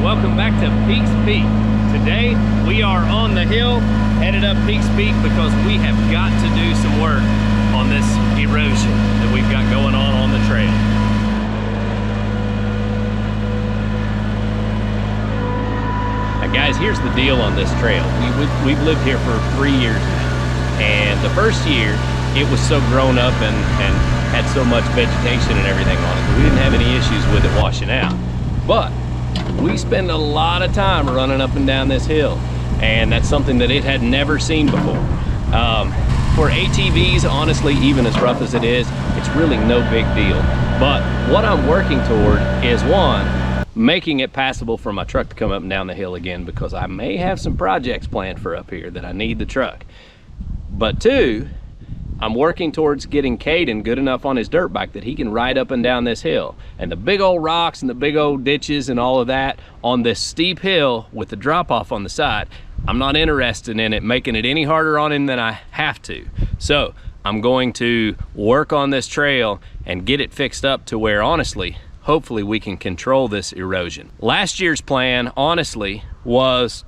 welcome back to Peaks Peak. Today we are on the hill headed up Peaks Peak because we have got to do some work on this erosion that we've got going on the trail. Now guys, here's the deal on this trail. We've lived here for 3 years now, and the first year it was so grown up and had so much vegetation and everything on it that we didn't have any issues with it washing out. But we spend a lot of time running up and down this hill, and that's something that it had never seen before. For ATVs, honestly, even as rough as it is, it's really no big deal. But what I'm working toward is, one, making it passable for my truck to come up and down the hill again, because I may have some projects planned for up here that I need the truck. But two, I'm working towards getting Caden good enough on his dirt bike that he can ride up and down this hill. And the big old rocks and the big old ditches and all of that on this steep hill with the drop off on the side, I'm not interested in it making it any harder on him than I have to. So I'm going to work on this trail and get it fixed up to where, honestly, hopefully we can control this erosion. Last year's plan, honestly, was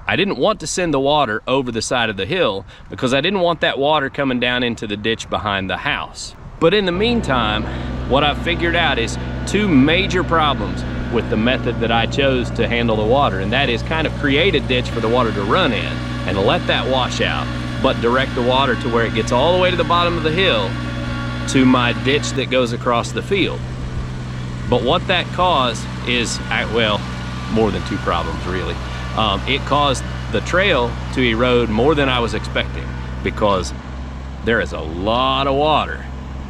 I didn't want to send the water over the side of the hill because I didn't want that water coming down into the ditch behind the house. But in the meantime, what I've figured out is two major problems with the method that I chose to handle the water, and that is kind of create a ditch for the water to run in and let that wash out, but direct the water to where it gets all the way to the bottom of the hill to my ditch that goes across the field. But what that caused is, well, more than two problems really. It caused the trail to erode more than I was expecting, because there is a lot of water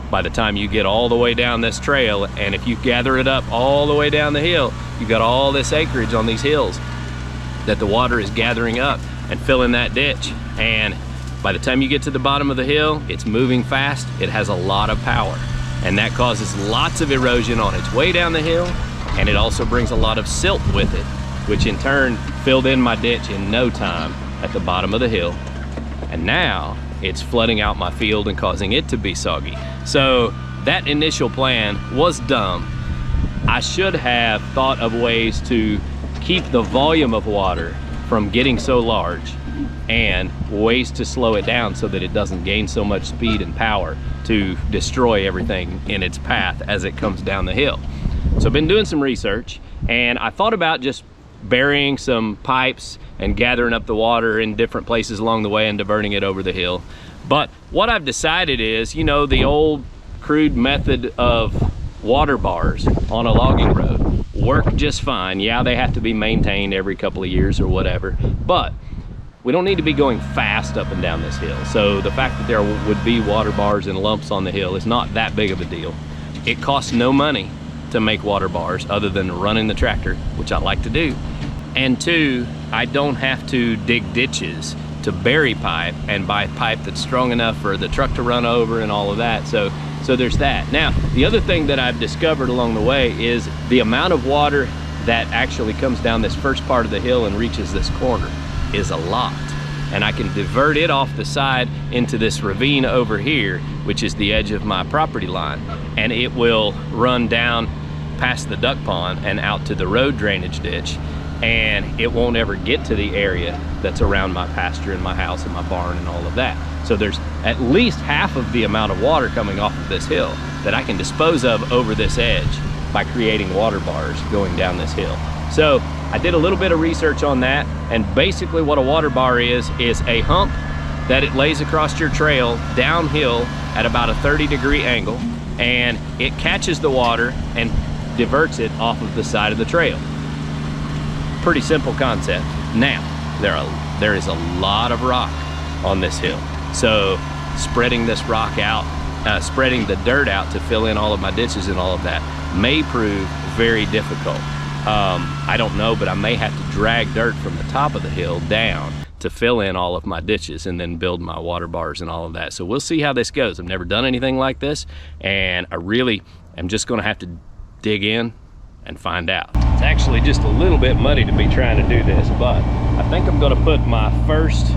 by the time you get all the way down this trail. And if you gather it up all the way down the hill, you've got all this acreage on these hills that the water is gathering up and filling that ditch. And by the time you get to the bottom of the hill, it's moving fast, it has a lot of power, and that causes lots of erosion on its way down the hill. And it also brings a lot of silt with it, which in turn filled in my ditch in no time at the bottom of the hill. And now it's flooding out my field and causing it to be soggy. So that initial plan was dumb. I should have thought of ways to keep the volume of water from getting so large, and ways to slow it down so that it doesn't gain so much speed and power to destroy everything in its path as it comes down the hill. So I've been doing some research, and I thought about just burying some pipes and gathering up the water in different places along the way and diverting it over the hill. But what I've decided is, you know, the old crude method of water bars on a logging road work just fine. Yeah, they have to be maintained every couple of years or whatever, but we don't need to be going fast up and down this hill. So the fact that there would be water bars and lumps on the hill is not that big of a deal. It costs no money to make water bars other than running the tractor, which I like to do. And two, I don't have to dig ditches to bury pipe and buy pipe that's strong enough for the truck to run over and all of that. So there's that. Now, the other thing that I've discovered along the way is the amount of water that actually comes down this first part of the hill and reaches this corner is a lot. And I can divert it off the side into this ravine over here, which is the edge of my property line. And it will run down past the duck pond and out to the road drainage ditch. And it won't ever get to the area that's around my pasture and my house and my barn and all of that. So there's at least half of the amount of water coming off of this hill that I can dispose of over this edge by creating water bars going down this hill. So I did a little bit of research on that, and basically what a water bar is a hump that it lays across your trail downhill at about a 30-degree angle, and it catches the water and diverts it off of the side of the trail. Pretty simple concept. Now, there is a lot of rock on this hill. So spreading this rock out, spreading the dirt out to fill in all of my ditches and all of that may prove very difficult. I don't know, but I may have to drag dirt from the top of the hill down to fill in all of my ditches and then build my water bars and all of that. So we'll see how this goes. I've never done anything like this, and I really am just gonna have to dig in and find out. It's actually just a little bit muddy to be trying to do this, but I think I'm gonna put my first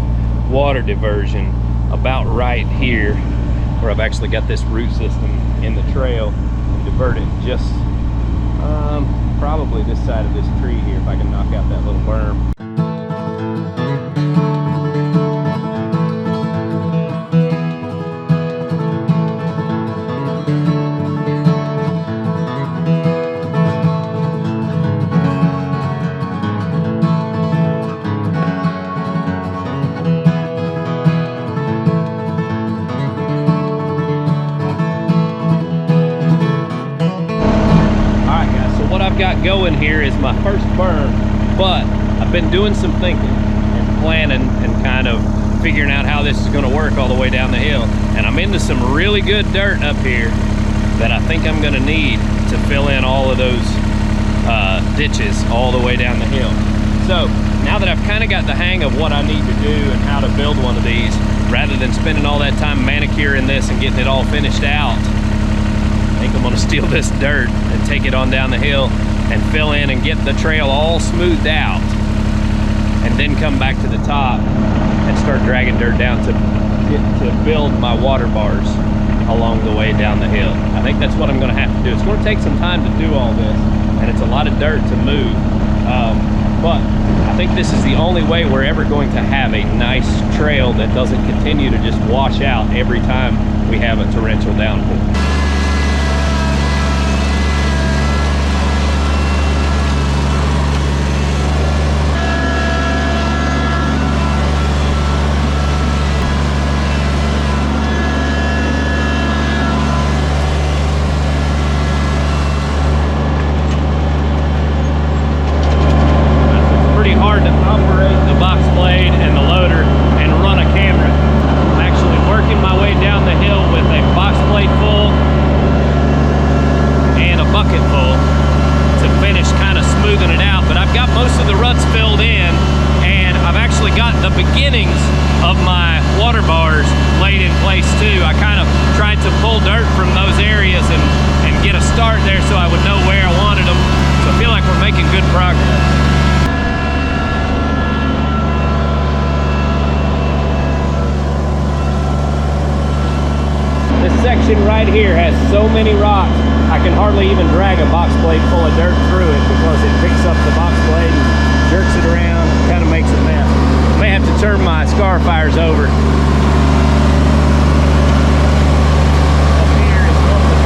water diversion about right here, where I've actually got this root system in the trail, and divert it just probably this side of this tree here if I can knock out that little berm. Got going here is my first berm, but I've been doing some thinking and planning and kind of figuring out how this is going to work all the way down the hill, and I'm into some really good dirt up here that I think I'm going to need to fill in all of those ditches all the way down the hill. So now that I've kind of got the hang of what I need to do and how to build one of these, rather than spending all that time manicuring this and getting it all finished out, I think I'm gonna steal this dirt and take it on down the hill and fill in and get the trail all smoothed out, and then come back to the top and start dragging dirt down to build my water bars along the way down the hill. I think that's what I'm gonna have to do. It's gonna take some time to do all this, and it's a lot of dirt to move, but I think this is the only way we're ever going to have a nice trail that doesn't continue to just wash out every time we have a torrential downpour. Right here has so many rocks, I can hardly even drag a box blade full of dirt through it because it picks up the box blade and jerks it around, kind of makes a mess. I may have to turn my Scarifiers over. Up here is one of the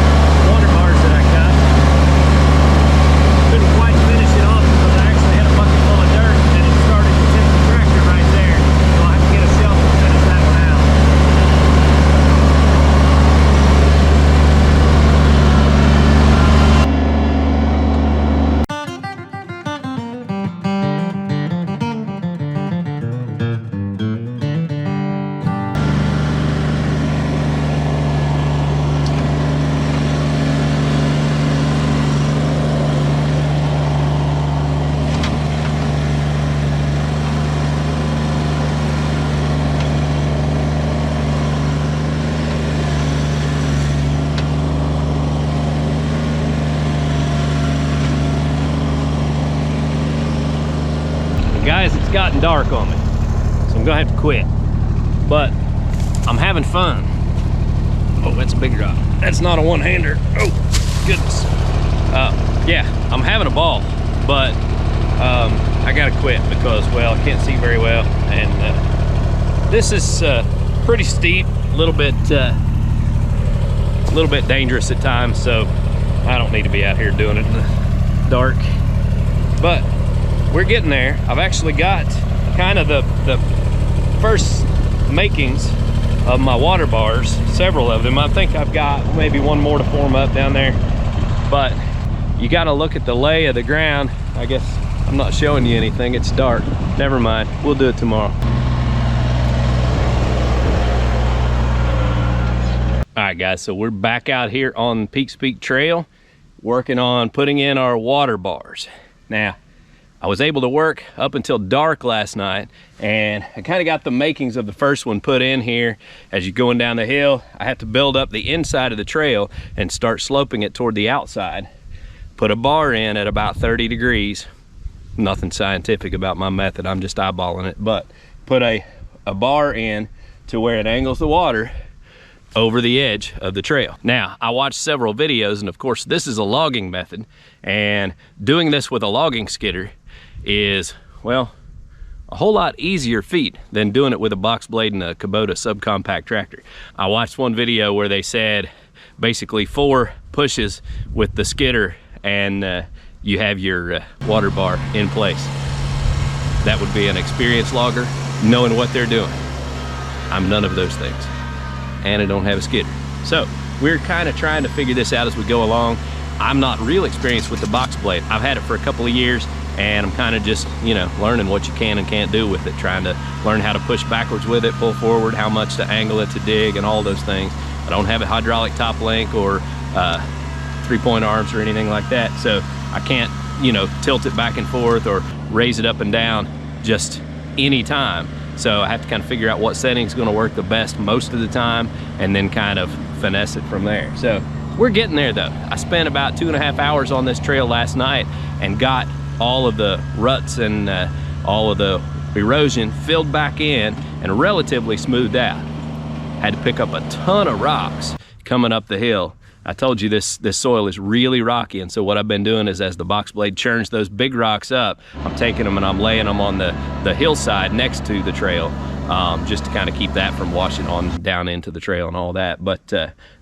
water bars that I cut. Couldn't quite finish it off because I actually had a bucket full of dirt and it started to tip the tractor right there. So I'll have to get a shovel to finish that one out. Guys, it's gotten dark on me, so I'm gonna have to quit, but I'm having fun. Oh, that's a big drop. That's not a one-hander. Oh, goodness. Yeah, I'm having a ball, but I gotta quit because, well, I can't see very well, and this is pretty steep, a little bit dangerous at times, so I don't need to be out here doing it in the dark, but we're getting there. I've actually got kind of the first makings of my water bars, several of them. I think I've got maybe one more to form up down there, but you got to look at the lay of the ground. I guess I'm not showing you anything, it's dark. Never mind, we'll do it tomorrow. All right guys, so we're back out here on Peaks Peak Trail working on putting in our water bars. Now, I was able to work up until dark last night, and I kind of got the makings of the first one put in here. As you're going down the hill, I have to build up the inside of the trail and start sloping it toward the outside. Put a bar in at about 30 degrees. Nothing scientific about my method, I'm just eyeballing it, but put a bar in to where it angles the water over the edge of the trail. Now, I watched several videos, and of course this is a logging method, and doing this with a logging skidder is, well, a whole lot easier feat than doing it with a box blade and a Kubota subcompact tractor. I watched one video where they said basically 4 pushes with the skidder and you have your water bar in place. That would be an experienced logger knowing what they're doing. I'm none of those things, and I don't have a skidder. So we're kind of trying to figure this out as we go along. I'm not real experienced with the box blade. I've had it for a couple of years, and I'm kind of just, you know, learning what you can and can't do with it, trying to learn how to push backwards with it, pull forward, how much to angle it to dig, and all those things. I don't have a hydraulic top link or 3-point arms or anything like that, so I can't, you know, tilt it back and forth or raise it up and down just any time. So I have to kind of figure out what setting is going to work the best most of the time, and then kind of finesse it from there. So we're getting there though. I spent about 2.5 hours on this trail last night and got all of the ruts and all of the erosion filled back in and relatively smoothed out. Had to pick up a ton of rocks coming up the hill. I told you this soil is really rocky, and so what I've been doing is, as the box blade churns those big rocks up, I'm taking them and I'm laying them on the hillside next to the trail, just to kind of keep that from washing on down into the trail and all that. But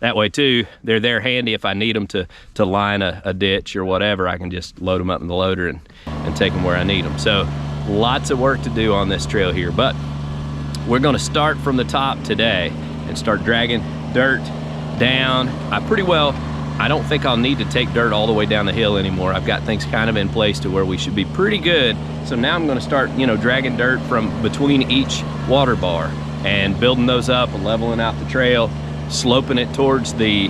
that way too, they're there handy if I need them to line a ditch or whatever. I can just load them up in the loader and take them where I need them. So lots of work to do on this trail here, but we're going to start from the top today and start dragging dirt down. I don't think I'll need to take dirt all the way down the hill anymore. I've got things kind of in place to where we should be pretty good. So now I'm going to start, you know, dragging dirt from between each water bar and building those up and leveling out the trail, sloping it towards the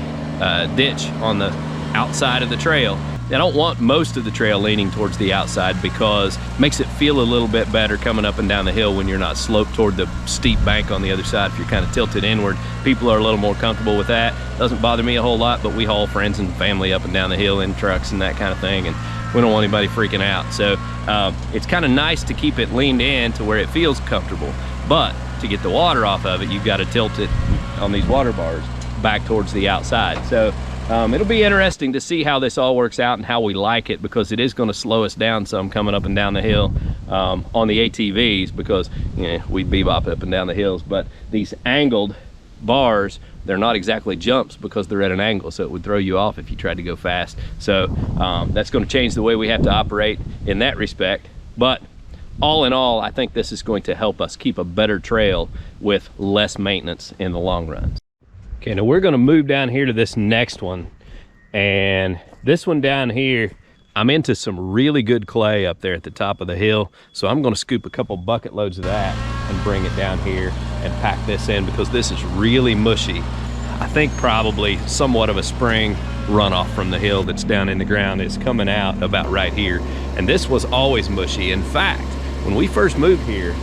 ditch on the outside of the trail. I don't want most of the trail leaning towards the outside because it makes it feel a little bit better coming up and down the hill when you're not sloped toward the steep bank on the other side. If you're kind of tilted inward, people are a little more comfortable with that. Doesn't bother me a whole lot, but we haul friends and family up and down the hill in trucks and that kind of thing, and we don't want anybody freaking out. So it's kind of nice to keep it leaned in to where it feels comfortable, but to get the water off of it, you've got to tilt it on these water bars back towards the outside. So it'll be interesting to see how this all works out and how we like it, because it is going to slow us down some coming up and down the hill on the ATVs, because, you know, we bebop up and down the hills. But these angled bars, they're not exactly jumps because they're at an angle, so it would throw you off if you tried to go fast. So that's going to change the way we have to operate in that respect. But all in all, I think this is going to help us keep a better trail with less maintenance in the long run. Okay, now we're gonna move down here to this next one, and this one down here, I'm into some really good clay up there at the top of the hill, so I'm gonna scoop a couple bucket loads of that and bring it down here and pack this in, because this is really mushy. I think probably somewhat of a spring runoff from the hill that's down in the ground is coming out about right here, and this was always mushy. In fact, when we first moved here,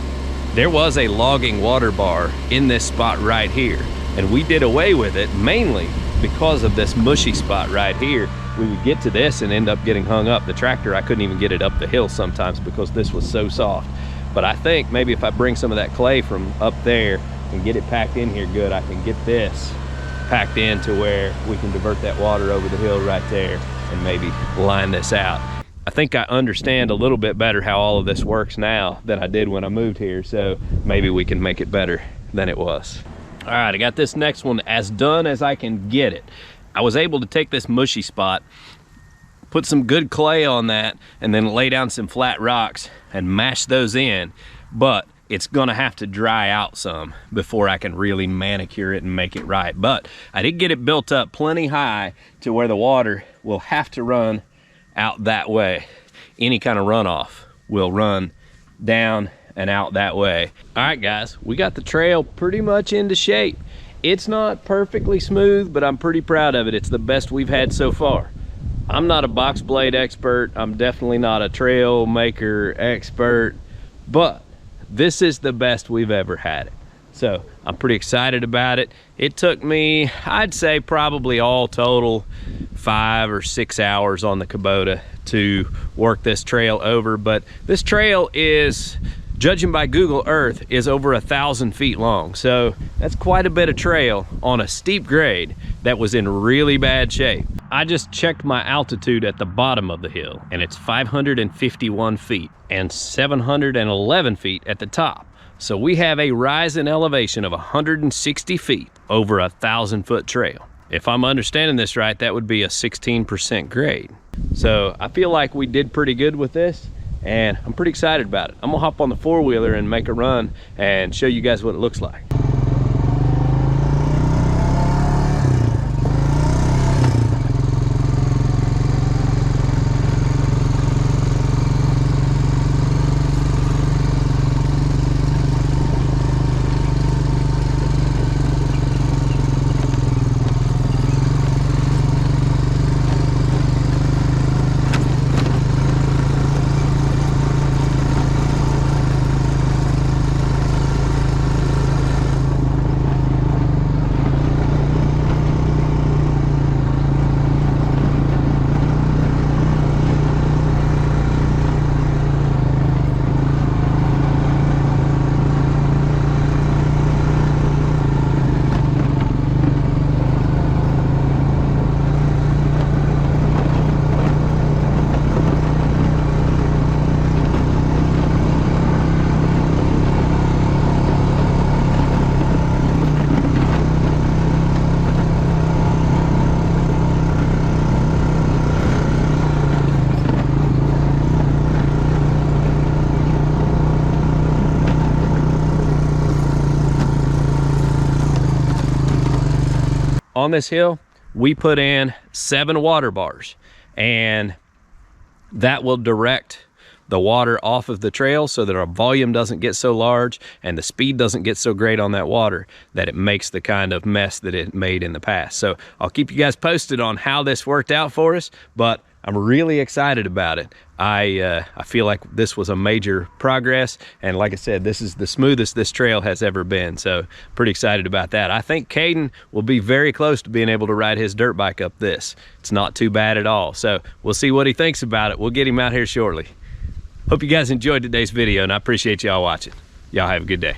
there was a logging water bar in this spot right here, and we did away with it mainly because of this mushy spot right here. We would get to this and end up getting hung up. The tractor, I couldn't even get it up the hill sometimes because this was so soft. But I think maybe if I bring some of that clay from up there and get it packed in here good, I can get this packed in to where we can divert that water over the hill right there and maybe line this out. I think I understand a little bit better how all of this works now than I did when I moved here, so maybe we can make it better than it was. All right, I got this next one as done as I can get it. I was able to take this mushy spot, put some good clay on that, and then lay down some flat rocks and mash those in, but it's gonna have to dry out some before I can really manicure it and make it right. But I did get it built up plenty high to where the water will have to run out that way. Any kind of runoff will run down and out that way. All right, guys, we got the trail pretty much into shape. It's not perfectly smooth, but I'm pretty proud of it. It's the best we've had so far. I'm not a box blade expert. I'm definitely not a trail maker expert, but this is the best we've ever had it. So I'm pretty excited about it. It took me, I'd say probably all total 5 or 6 hours on the Kubota to work this trail over, but this trail is judging by Google Earth, is over 1,000 feet long. So that's quite a bit of trail on a steep grade that was in really bad shape. I just checked my altitude at the bottom of the hill, and it's 551 feet and 711 feet at the top. So we have a rise in elevation of 160 feet over a 1,000-foot trail. If I'm understanding this right, that would be a 16% grade. So I feel like we did pretty good with this, and I'm pretty excited about it. I'm gonna hop on the four-wheeler and make a run and show you guys what it looks like. On this hill, we put in 7 water bars, and that will direct the water off of the trail so that our volume doesn't get so large and the speed doesn't get so great on that water that it makes the kind of mess that it made in the past. So I'll keep you guys posted on how this worked out for us, but I'm really excited about it. I feel like this was a major progress, and like I said, this is the smoothest this trail has ever been, so pretty excited about that. I think Caden will be very close to being able to ride his dirt bike up this. It's not too bad at all, so we'll see what he thinks about it. We'll get him out here shortly. Hope you guys enjoyed today's video, and I appreciate y'all watching. Y'all have a good day.